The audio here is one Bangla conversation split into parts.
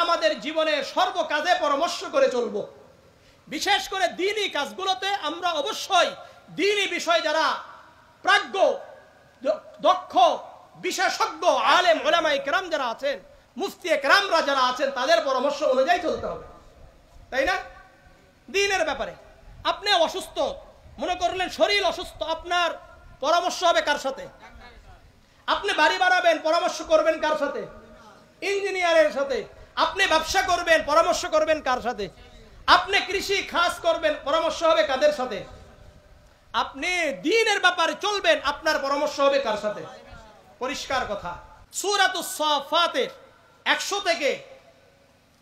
আমাদের জীবনে সর্বকাজে পরামর্শ করে চলব। বিশেষ করে দ্বীনি কাজগুলোতে আমরা অবশ্যই দ্বীনি বিষয় যারা প্রাজ্ঞ, দক্ষ, বিশেষজ্ঞ, আলেম উলামায়ে কেরাম যারা আছেন, মুফতি কেরামরা যারা আছেন, তাদের পরামর্শ অনুযায়ী চলতে হবে, তাই না? দ্বীনের ব্যাপারে আপনি অসুস্থ, মনে করলেন শরীর অসুস্থ, আপনার পরামর্শ হবে কার সাথে? আপনি বাড়ি বানাবেন, পরামর্শ করবেন কার সাথে? ইঞ্জিনিয়ারের সাথে। আপনি ব্যবসা করবেন, পরামর্শ করবেন কার সাথে? আপনি কৃষি খাস করবেন, পরামর্শ হবে কাদের সাথে? আপনি দ্বীনের ব্যাপারে চলবেন, আপনার পরামর্শ হবে কার সাথে? পরিষ্কার কথা। সূরাতুস সাফাতের 100 থেকে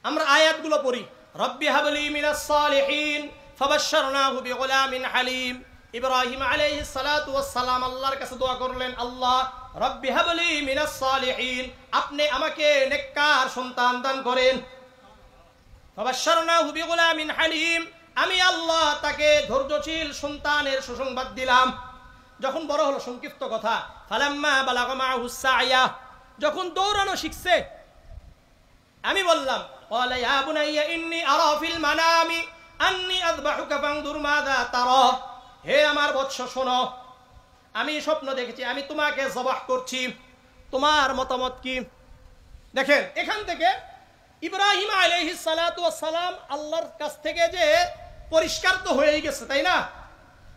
আমরা আয়াতগুলো পড়ি। রব্বি হাবলি মিনাস সালিহিন ফাবাশশারনাহু বিগুলামিন হালিম। ইব্রাহিম আলাইহিস সালাতু ওয়াস সালাম আল্লাহর কাছে দোয়া করলেন, আল্লাহ রব্বি হাবলি মিনাস সালিহিন, আপনি আমাকে নেককার সন্তান দান করেন। ফাবাশশারনাহু বিগুলামিন হালিম, আমি আল্লাহ তাকে ধৈর্যশীল সন্তানের সুসংবাদ দিলাম। যখন বড় হলো, সংক্ষিপ্ত কথা, ফালাম্মা বালাগা মাহুস সায়া, যখন দৌড়ানো শিখছে, আমি বললাম ক্বালা ইয়া বুনাইয়া ইন্নী আরা ফিল মানামি আন্নী আযবাহুকা ফানজুর মাযা তারা, হে আমার বৎস শোনো, আমি স্বপ্ন দেখেছি আমি তোমাকে জবাহ করছি, তোমার মতামত কি? দেখেন এখান থেকে ইব্রাহিম আলাইহিস সালাতু ওয়াস সালাম আল্লাহর কাছ থেকে যে পরিষ্কার তো হয়েই গেছে, তাই না?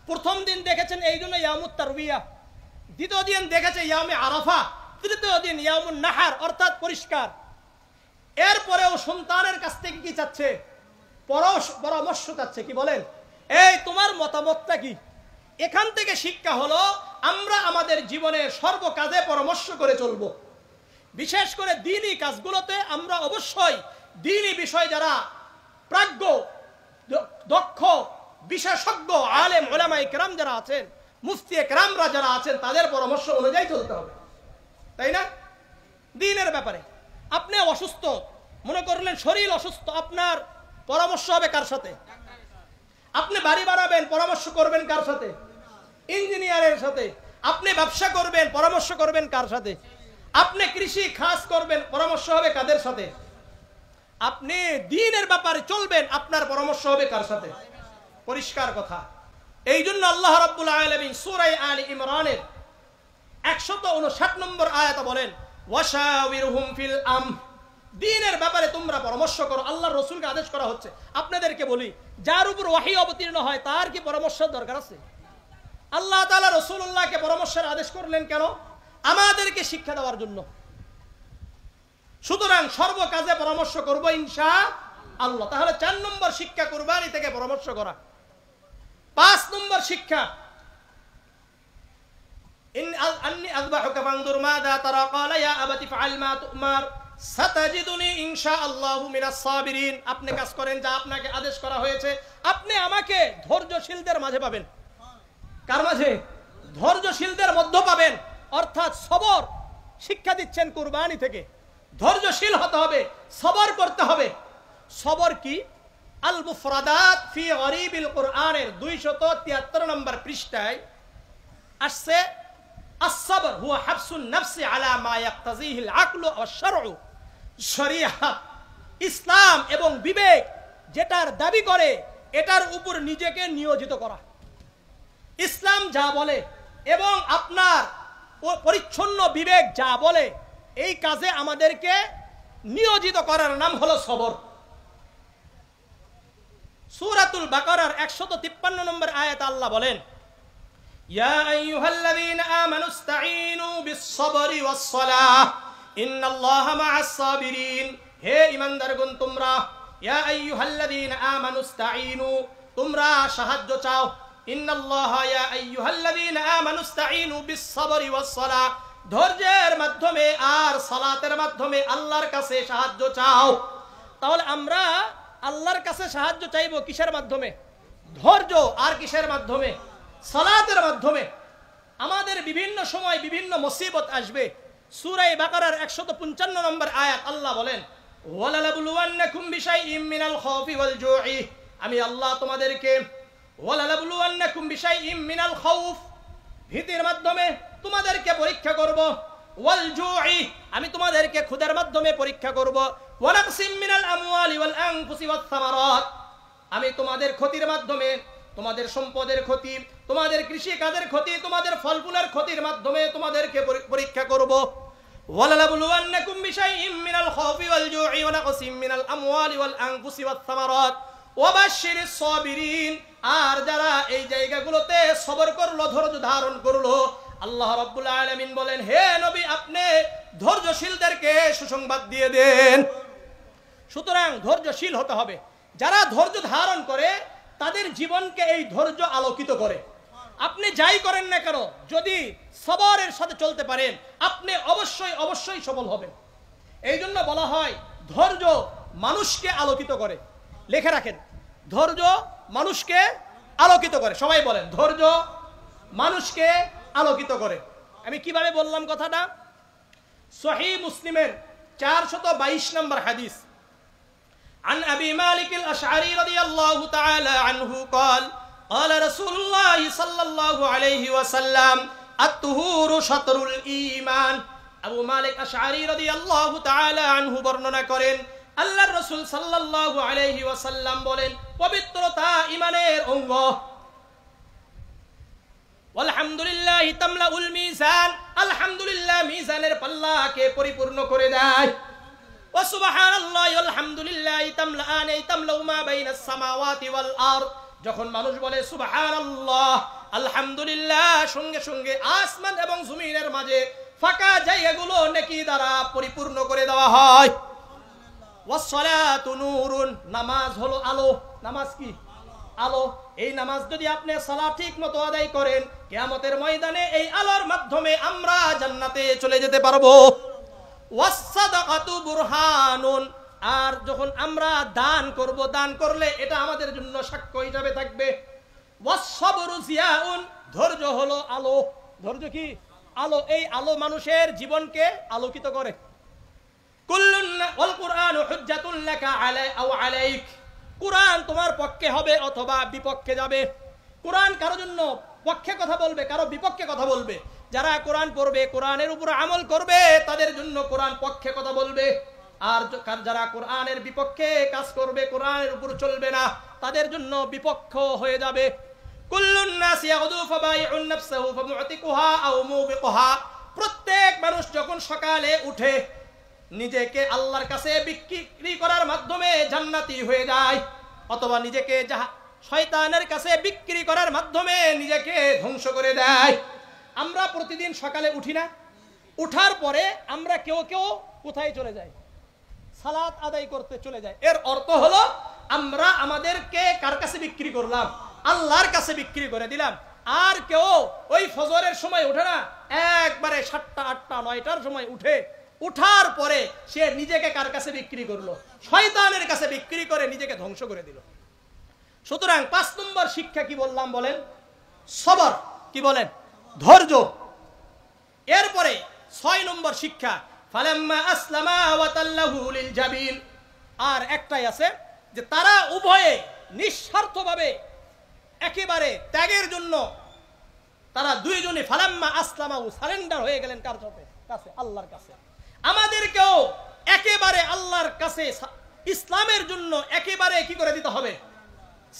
প্রথম দিন দেখেছেন এই জন্য ইয়ামুত তারবিয়া, দ্বিতীয় দিন দেখেছে ইয়ামে আরাফা, তৃতীয় দিন ইয়ামুন নাহার, অর্থাৎ পরিষ্কার। এরপরেও সন্তানের কাছ থেকে কি চাচ্ছে? পরামর্শ চাচ্ছে। কি বলেন? এই তোমার মতামতটা কি? এখান থেকে শিক্ষা হলো আমরা আমাদের জীবনের সর্বকাজে পরামর্শ করে চলব। বিশেষ করে দ্বীনি কাজগুলোতে আমরা অবশ্যই দ্বীনি বিষয় যারা প্রাজ্ঞ, দক্ষ, বিশেষজ্ঞ, আলেম উলামায়ে কেরাম যারা আছেন, মুফতি কেরামরা যারা আছেন, তাদের পরামর্শ অনুযায়ী চলতে হবে, তাই না? দ্বীনের ব্যাপারে আপনি অসুস্থ, মনে করলেন শরীর অসুস্থ, আপনার পরামর্শ হবে কার সাথে? আপনি বাড়ি বানাবেন, পরামর্শ করবেন কার সাথে? ইঞ্জিনিয়ারের সাথে। আপনি ব্যবসা করবেন, পরামর্শ করবেন কার সাথে? আপনি কৃষি খাস করবেন, পরামর্শ হবে কাদের সাথে? আপনি দ্বীনের ব্যাপারে চলবেন, আপনার পরামর্শ হবে কার সাথে? পরিষ্কার কথা। এই জন্য আল্লাহ রাব্বুল আলামিন সূরা আলে ইমরানের 159 নম্বর আয়াতে বলেন, ওয়াশাওিরহুম ফিল আমর, দ্বীনের ব্যাপারে তোমরা পরামর্শ করো। আল্লাহর রাসূলকে আদেশ করা হচ্ছে। আপনাদেরকে বলি, যার উপর ওহী অবতীর্ণ হয় তার কি পরামর্শের দরকার আছে? আল্লাহ তাআলা রাসূলুল্লাহকে পরামর্শের আদেশ করলেন কেন? আমাদেরকে শিক্ষা দেওয়ার জন্য। সুতরাং সর্বকাজে পরামর্শ করব ইনশাআল্লাহ। তাহলে 4 নম্বর শিক্ষা কুরবানি থেকে পরামর্শ করা। 5 নম্বর শিক্ষা, আন্নী আযবাহুকা ফানজুর মাযা তারা ক্বালা ইয়া আবাতি ফাআল মা তুমার সাতাজিদুনি ইনশাআল্লাহু মিনাস সাবিরিন। আপনি কাজ করেন যা আপনাকে আদেশ করা হয়েছে, আপনি আমাকে ধৈর্যশীলদের মাঝে পাবেন। কার মাঝে? ধৈর্যশীলদের মধ্যে পাবেন। অর্থাৎ সবর শিক্ষা দিচ্ছেন কুরবানি থেকে। ধৈর্যশীল হতে হবে, সবর করতে হবে। সবর কি? আল মুফরাদাত ফি গরিবিল কুরআনের 273 নম্বর পৃষ্ঠায় আসছে, আস-সাবর হুয়া হাবসুন নাফসি আলা মা ইয়াকতাজিহিল আকলু ওয়াশ শারউ। শরিয়াত, ইসলাম এবং বিবেক যেটার দাবি করে এটার উপর নিজেকে নিয়োজিত করা। ইসলাম যা বলে এবং আপনার পরিচ্ছন্ন বিবেক যা বলে, এই কাজে আমাদেরকে নিয়োজিত করার নাম হলো সবর। সূরাতুল বাকারার 153 নম্বর আয়াতে আল্লাহ বলেন, ইয়া আইয়ুহাল্লাযীনা আমানুস্তাঈনু বিস-সাবরি ওয়াস-সালাহ ইন্নাল্লাহা মা'আস সাবিরিন। হে ঈমানদারগণ তোমরা, ইয়া আইয়ুহাল্লাযীনা আমানুস্তাঈনু, তোমরা সাহায্য চাও। ইন্নাল্লাহা ইয়া আইয়ুহাল্লাযীনা আমানুস্তাঈনু বিস-সাবরি ওয়াস-সালাহ, ধৈর্যের মাধ্যমে আর সালাতের মাধ্যমে আল্লাহর কাছে সাহায্য চাও। তাহলে আমরা আল্লাহর কাছে সাহায্য চাইব কিসের মাধ্যমে? ধৈর্য। আর কিসের মাধ্যমে? সালাতের মাধ্যমে। আমাদের বিভিন্ন সময় বিভিন্ন মুসিবত আসবে। সূরা বাকারার 155 নম্বর আয়াত আল্লাহ বলেন, ওয়ালানাবলুওয়ান্নাকুম বিশাইইম মিনাল খাউফি ওয়াল জুই, আমি আল্লাহ তোমাদেরকে ওয়ালানাবলুওয়ান্নাকুম বিশাইইম মিনাল খাউফ, ভীতির মাধ্যমে তোমাদেরকে পরীক্ষা করব, ওয়াল জুই, আমি তোমাদেরকে ক্ষুধার মাধ্যমে পরীক্ষা করব, ওয়া নাকসিম মিনাল আমওয়ালি ওয়াল আনফুসি ওয়াত সামারাত, আমি তোমাদের ক্ষতির মাধ্যমে, তোমাদের সম্পদের ক্ষতি, তোমাদের কৃষি কাজের ক্ষতি, তোমাদের ফলফুলের ক্ষতির মাধ্যমে তোমাদেরকে পরীক্ষা করব। ওয়ালানাবলুওয়ান্নাকুম বিশাইইম মিনাল খাউফি ওয়াল জু'i ওয়া নাকসিম মিনাল আমওয়ালি ওয়াল আনফুসি ওয়াত সামারাত ওয়া বাশশিরিস সাবিরিন, আর যারা এই জায়গাগুলোতে সবর করলো, ধৈর্য ধারণ করলো, আল্লাহ রাব্বুল আলামিন বলেন, হে নবী আপনি ধৈর্যশীলদেরকে সুসংবাদ দিয়ে দেন। সুতরাং ধৈর্যশীল হতে হবে। যারা ধৈর্য ধারণ করে তাদের জীবনকে এই ধৈর্য আলোকিত করে। আপনি যাই করেন না কেন, যদি সবরের সাথে চলতে পারেন, আপনি অবশ্যই অবশ্যই সফল হবেন। এই জন্য বলা হয় ধৈর্য মানুষকে আলোকিত করে। লিখে রাখেন, ধৈর্য মানুষকে আলোকিত করে। সবাই বলেন, ধৈর্য মানুষকে আলোকিত করে। আমি কিভাবে বললাম কথাটা? সহিহ মুসলিমের 422 নম্বর হাদিস, عن أبي مالك الأشعري رضي الله تعالى عنه قال قال رسول الله صلى الله عليه وسلم الطهور شطر الإيمان। আবু মালিক আশআরী রাদিয়াল্লাহু তাআলা আনহু বর্ণনা করেন, আল্লাহর রাসূল সাল্লাল্লাহু আলাইহি ওয়াসাল্লাম বলেন, পবিত্রতা ঈমানের অঙ্গ। আলহামদুলিল্লাহি তামলাউল মিজান, আলহামদুলিল্লাহ মিজানের পাল্লাকে পরিপূর্ণ করে দেয়। ওয়া সুবহানাল্লাহি আলহামদুলিল্লাহি তামলাআন তামলাউ মা বাইনাস সামাওয়াতি ওয়াল আরদ, যখন মানুষ বলে সুবহানাল্লাহ আলহামদুলিল্লাহ, সঙ্গে সঙ্গে আসমান এবং জমিনের মাঝে ফাঁকা জায়গাগুলো নেকি দ্বারা পরিপূর্ণ করে দেওয়া হয়। ওয়াস সালাতু নূরুন, নামাজ হলো আলো। নামাজ কি? আলো। এই নামাজ যদি আপনি সালাত ঠিক মতো আদায় করেন, কিয়ামতের ময়দানে এই আলোর মাধ্যমে আমরা জান্নাতে চলে যেতে পারবো। ওয়াস সাদাকাতু বুরহানুন, আর যখন আমরা দান করব, দান করলে এটা আমাদের জন্য সাক্ষ্য হিসাবে থাকবে। ওয়াস সাবরু জিয়াউন, ধৈর্য হলো আলো। ধৈর্য কি? আলো। এই আলো মানুষের জীবনকে আলোকিত করে। কুল্লুন ওয়াল কুরআনু হুজ্জাতুন লাকা আলাইক, কুরআন তোমার পক্ষে হবে অথবা বিপক্ষে যাবে। কুরআন কারো জন্য পক্ষে কথা বলবে, কারো বিপক্ষে কথা বলবে। যারা কোরআন পড়বে, কোরআনের উপর আমল করবে, তাদের জন্য কোরআন পক্ষে কথা বলবে। আর যারা কোরআনের বিপক্ষে কাজ করবে, কোরআনের উপর চলবে না, তাদের জন্য বিপক্ষ হয়ে যাবে। কুল্লুন নাস ইয়াগদু ফাবাইউন নাফসাহু ফামুতিকুহা আও মুবিকুহা, প্রত্যেক মানুষ যখন সকালে উঠে নিজেকে আল্লাহর কাছে বিক্রি করার মাধ্যমে জান্নাতি হয়ে যায়, অথবা নিজেকে শয়তানের কাছে বিক্রি করার মাধ্যমে নিজেকে ধ্বংস করে দেয়। আমরা প্রতিদিন সকালে উঠি না? উঠার পরে আমরা কেউ কেউ কোথায় চলে যাই? সালাত আদায় করতে চলে যায়। এর অর্থ হলো আমরা আমাদেরকে কার কাছে বিক্রি করলাম? আল্লাহর কাছে বিক্রি করে দিলাম। আর কেউ ওই ফজরের সময় ওঠে না, একবারে 7টা 8টা 9টার সময় উঠে, উঠার পরে সে নিজেকে কার কাছে বিক্রি করলো? শয়তানের কাছে বিক্রি করে নিজেকে ধ্বংস করে দিল। সুতরাং 5 নম্বর শিক্ষা কি বললাম বলেন? সবর। কি বলেন? ধৈর্য। এরপরে 6 নম্বর শিক্ষা, ফালাম্মা আসলামা ওয়া তাল্লাহু লিল জাবিন, আর একটাই আছে যে তারা উভয়ে নিঃস্বার্থভাবে একেবারে ত্যাগের জন্য তারা দুইজনে ফালাম্মা আসলামা, সারেন্ডার হয়ে গেলেন কার কাছে? আল্লাহর কাছে। আমাদেরকেও একেবারে আল্লাহর কাছে ইসলামের জন্য একেবারে কি করে দিতে হবে?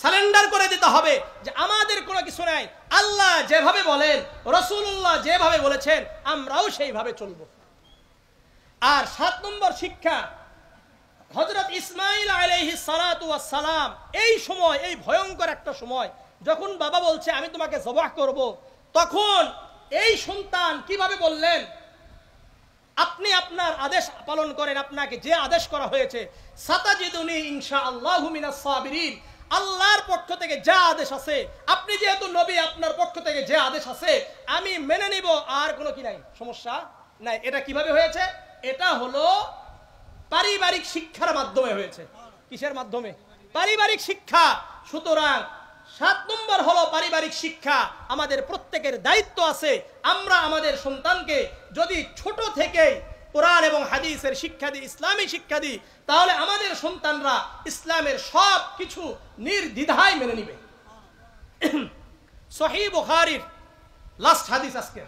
সারেন্ডার করে দিতে হবে, যে আমাদের কোনো কিছু নাই। আল্লাহ যেভাবে বলেন, রাসূলুল্লাহ যেভাবে বলেছেন, আমরাও সেইভাবে চলব। আর 7 নম্বর শিক্ষা, হযরত ইসমাঈল আলাইহিস সালাতু ওয়াস সালাম, এই সময়, এই ভয়ঙ্কর একটা সময় যখন বাবা বলছে আমি তোমাকে জবাহ করব, তখন এই সন্তান কিভাবে বললেন? আপনি আপনার আদেশ পালন করেন, আপনাকে যে আদেশ করা হয়েছে, সাতাজিদুনি ইনশাআল্লাহু মিনাস সাবিরিন, আল্লাহর পক্ষ থেকে যা আদেশ আছে, আপনি যেহেতু নবী, আপনার পক্ষ থেকে যে আদেশ আছে আমি মেনে নিব, আর কোনো কি নাই, সমস্যা নাই। এটা কিভাবে হয়েছে? এটা হলো পারিবারিক শিক্ষার মাধ্যমে হয়েছে। কিসের মাধ্যমে? পারিবারিক শিক্ষা। সুতরাং 7 নম্বর হলো পারিবারিক শিক্ষা। আমাদের প্রত্যেকের দায়িত্ব আছে, আমরা আমাদের সন্তানকে যদি ছোট থেকেই কোরআন এবং হাদিসের শিক্ষা দিই, ইসলামী শিক্ষা দিই, তাহলে আমাদের সন্তানরা ইসলামের সব কিছু নির্দ্বিধায় মেনে নিবে। সহিহ বুখারীর লাস্ট হাদিস আজকে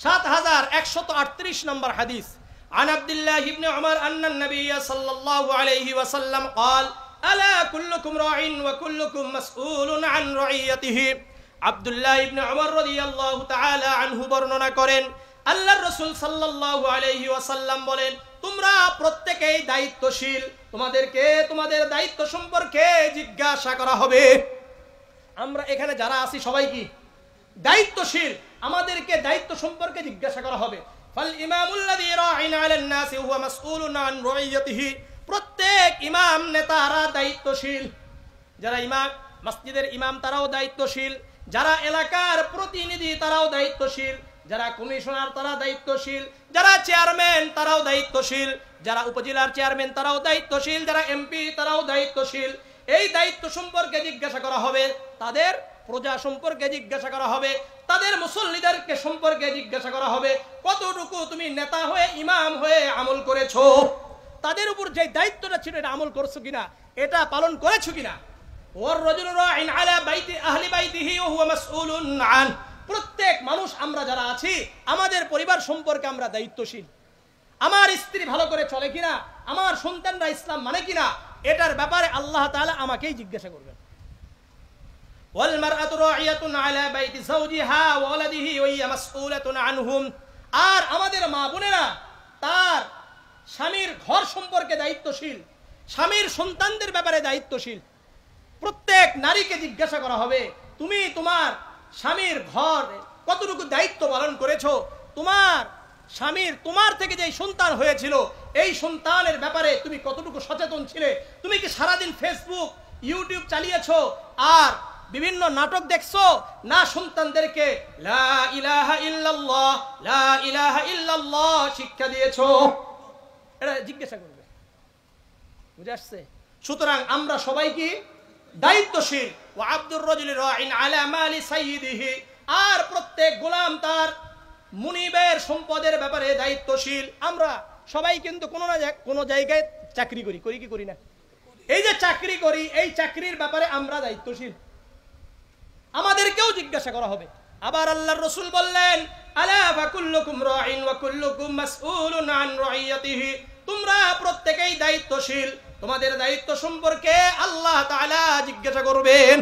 7138 নম্বর হাদিস, عن عبد الله بن عمر أن النبي صلى الله عليه وسلم قال ألا كلكم راع وكلكم مسؤول عن رعيته عبد الله بن عمر رضي الله تعالى عنه বর্ণনা করেন আল্লাহর রাসূল সাল্লাল্লাহু আলাইহি ওয়াসাল্লাম বলেন তোমরা প্রত্যেকেই দায়িত্বশীল তোমাদেরকে তোমাদের দায়িত্ব সম্পর্কে জিজ্ঞাসা করা হবে আমরা এখানে যারা আছি সবাই কি দায়িত্বশীল আমাদেরকে দায়িত্ব সম্পর্কে জিজ্ঞাসা করা হবে ফাল ইমামুল্লাযী রাঈন আলান নাসি হুয়া মাসউলুন আন রাইয়াতিহি প্রত্যেক ইমাম নেতারা দায়িত্বশীল যারা ইমাম মসজিদের ইমাম তারাও দায়িত্বশীল যারা এলাকার প্রতিনিধি তারাও দায়িত্বশীল যারা কমিশনার তারা দায়িত্বশীল যারা চেয়ারম্যান তারাও দায়িত্বশীল যারা উপজেলার চেয়ারম্যান তারাও দায়িত্বশীল যারা এমপি তারাও দায়িত্বশীল এই দায়িত্ব সম্পর্কে জিজ্ঞাসা করা হবে তাদের প্রজা সম্পর্কে জিজ্ঞাসা করা হবে তাদের মুসল্লিদেরকে সম্পর্কে জিজ্ঞাসা করা হবে কতটুকু তুমি নেতা হয়ে ইমাম হয়ে আমল করেছো তাদের উপর যে দায়িত্বটা ছিল এটা আমল করছো কিনা এটা পালন করেছো কিনা ওয়ার রাজুলু রাঈন আলা বাইতি আহলি বাইতিহি ওয়া হুয়া মাসউলুন আন প্রত্যেক মানুষ আমরা যারা আছি আমাদের পরিবার সম্পর্কে আমরা দায়িত্বশীল আমার স্ত্রী ভালো করে চলে কিনা আমার সন্তানরা ইসলাম মানে কিনা এটার ব্যাপারে আল্লাহ তাআলা আমাকেই জিজ্ঞাসা করবেন ওয়াল মারআতু রাঈয়াতুন আলা বাইতি যাওজিহা ওয়া ওয়ালাদিহি ওয়া হিয়া মাসউলাতুন আনহুম আর আমাদের মা বোনেরা তার স্বামীর ঘর সম্পর্কে দায়িত্বশীল স্বামীর সন্তানদের ব্যাপারে দায়িত্বশীল প্রত্যেক নারীকে জিজ্ঞাসা করা হবে তুমি তোমার স্বামীর ঘর কতটুকু দায়িত্ব পালন করেছো তোমার স্বামীর তোমার থেকে যে সন্তান হয়েছিল এই সন্তানের ব্যাপারে তুমি কতটুকু সচেতন ছিলে তুমি কি সারাদিন ফেসবুক ইউটিউব চালিয়েছো আর বিভিন্ন নাটক দেখছো না সন্তানদেরকে লা ইলাহা ইল্লাল্লাহ শিক্ষা দিয়েছো এটা জিজ্ঞাসা করবে বুঝে আসছে সুতরাং আমরা সবাই কি দায়িত্বশীল ওয়া আব্দুর রাজুলি রাঈন আলা মালি সাইয়্যিদিহি আর প্রত্যেক গোলাম তার মুনিবের সম্পদের ব্যাপারে দায়িত্বশীল আমরা সবাই কিন্তু কোনো জায়গায় চাকরি করি কি করি না এই যে চাকরি করি এই চাকরির ব্যাপারে আমরা দায়িত্বশীল আমাদেরকেও জিজ্ঞাসা করা হবে আবার আল্লাহর রাসূল বললেন আলা ফাকুল্লুকুম রাঈন ওয়া কুল্লুকুম মাসউলুন আন রাইয়াতিহি তোমরা প্রত্যেকেই দায়িত্বশীল তোমাদের দায়িত্ব সম্পর্কে আল্লাহ তাআলা জিজ্ঞাসা করবেন